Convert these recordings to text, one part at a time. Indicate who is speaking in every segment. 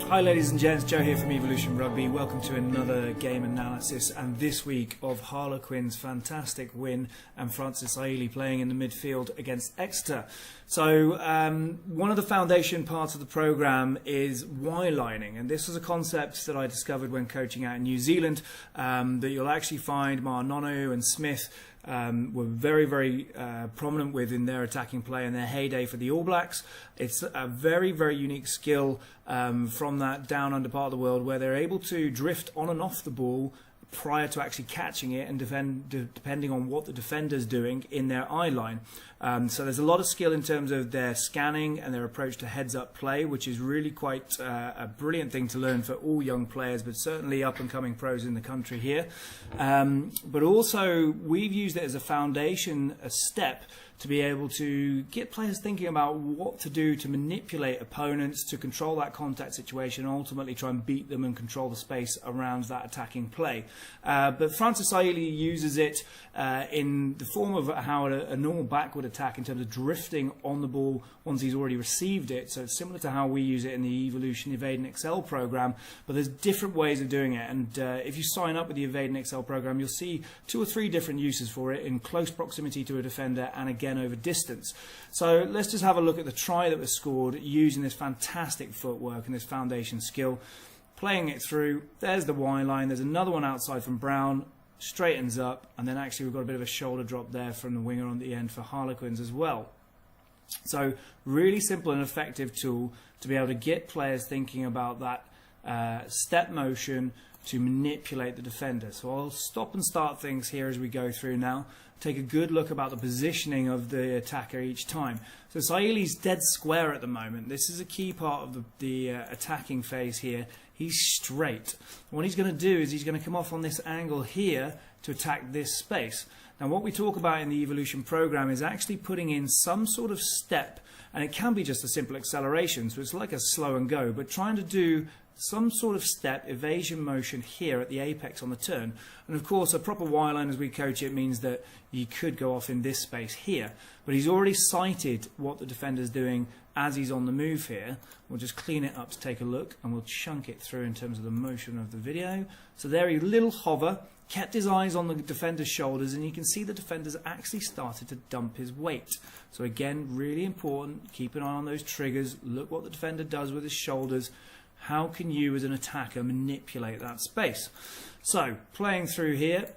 Speaker 1: Hi ladies and gents, Joe here from Evo Rugby. Welcome to another game analysis, and this week of Quins' fantastic win and Francis Earle playing in the midfield against Exeter. So one of the foundation parts of the programme is Y-lining, and this was a concept that I discovered when coaching out in New Zealand, that you'll actually find Nonu and Smith were very prominent with in their attacking play in their heyday for the All Blacks. It's a very unique skill from that down under part of the world where they're able to drift on and off the ball prior to actually catching it and defend depending on what the defender's doing in their eye line. So there's a lot of skill in terms of their scanning and their approach to heads-up play, which is really quite a brilliant thing to learn for all young players, but certainly up-and-coming pros in the country here. But also, we've used it as a foundation, a step, to be able to get players thinking about what to do to manipulate opponents, to control that contact situation, and ultimately try and beat them and control the space around that attacking play. But Francis Earle uses it in the form of how a normal backward attack in terms of drifting on the ball once he's already received it. So it's similar to how we use it in the Evolution Evade and Xcel program, but there's different ways of doing it. And if you sign up with the Evade and Xcel program, you'll see 2 or 3 different uses for it in close proximity to a defender and again over distance. So let's just have a look at the try that was scored using this fantastic footwork and this foundation skill. Playing it through, there's the Y line, there's another one outside from Brown, straightens up, and then actually we've got a bit of a shoulder drop there from the winger on the end for Harlequins as well. So really simple and effective tool to be able to get players thinking about that step motion to manipulate the defender. So I'll stop and start things here as we go through now. Take a good look about the positioning of the attacker each time. So Earle's dead square at the moment. This is a key part of the attacking phase here. He's straight. What he's going to do is he's going to come off on this angle here to attack this space. Now what we talk about in the evolution program is actually putting in some sort of step, and it can be just a simple acceleration, so it's like a slow and go, but trying to do some sort of step, evasion motion here at the apex on the turn. And of course a proper Y-line as we coach it means that you could go off in this space here, but he's already sighted what the defender's doing as he's on the move here. We'll just clean it up to take a look, and we'll chunk it through in terms of the motion of the video. So there he little hover, kept his eyes on the defender's shoulders, and you can see the defender's actually started to dump his weight. So again, really important, keep an eye on those triggers, look what the defender does with his shoulders. How can you as an attacker manipulate that space? So playing through here,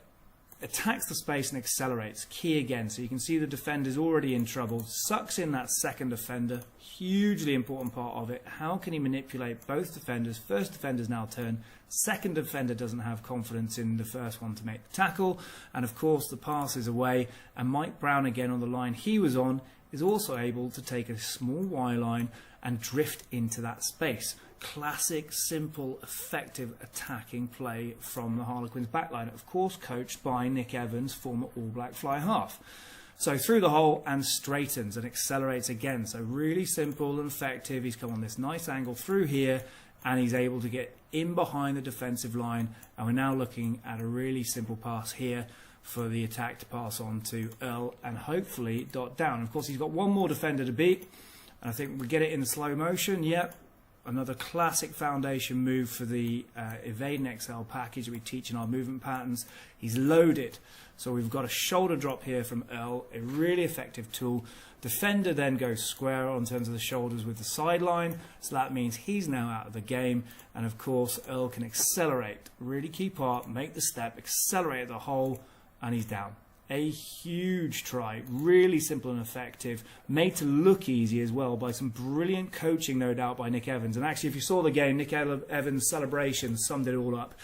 Speaker 1: attacks the space and accelerates. Key again, so you can see the defender's already in trouble, sucks in that second defender, hugely important part of it. How can he manipulate both defenders? First defender's now turned, second defender doesn't have confidence in the first one to make the tackle, and of course the pass is away, and Mike Brown again on the line he was on is also able to take a small Y line and drift into that space. Classic, simple, effective attacking play from the Harlequins backline, of course coached by Nick Evans, former All Black fly half. So through the hole and straightens and accelerates again. So really simple and effective. He's come on this nice angle through here, and he's able to get in behind the defensive line, and we're now looking at a really simple pass here for the attack to pass on to Earle and hopefully dot down. Of course he's got one more defender to beat, and I think we get it in slow motion. Yep, another classic foundation move for the Evade and Xcel package that we teach in our movement patterns. He's loaded, so we've got a shoulder drop here from Earle, a really effective tool. Defender then goes square on terms of the shoulders with the sideline, so that means he's now out of the game, and of course Earle can accelerate, really key part, make the step, accelerate at the hole, and he's down. A huge try, really simple and effective, made to look easy as well by some brilliant coaching, no doubt, by Nick Evans. And actually, if you saw the game, Nick Evans' celebration summed it all up.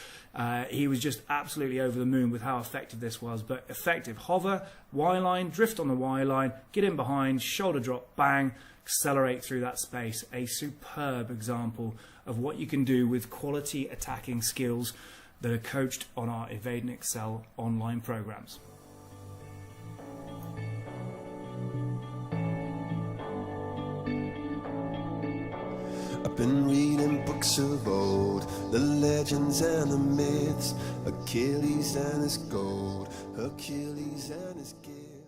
Speaker 1: He was just absolutely over the moon with how effective this was. But effective, hover, Y-line, drift on the Y-line, get in behind, shoulder drop, bang, accelerate through that space. A superb example of what you can do with quality attacking skills that are coached on our Evade and Xcel online programs.
Speaker 2: I've been reading books of old, the legends and the myths, Achilles and his gold, Hercules and his gift.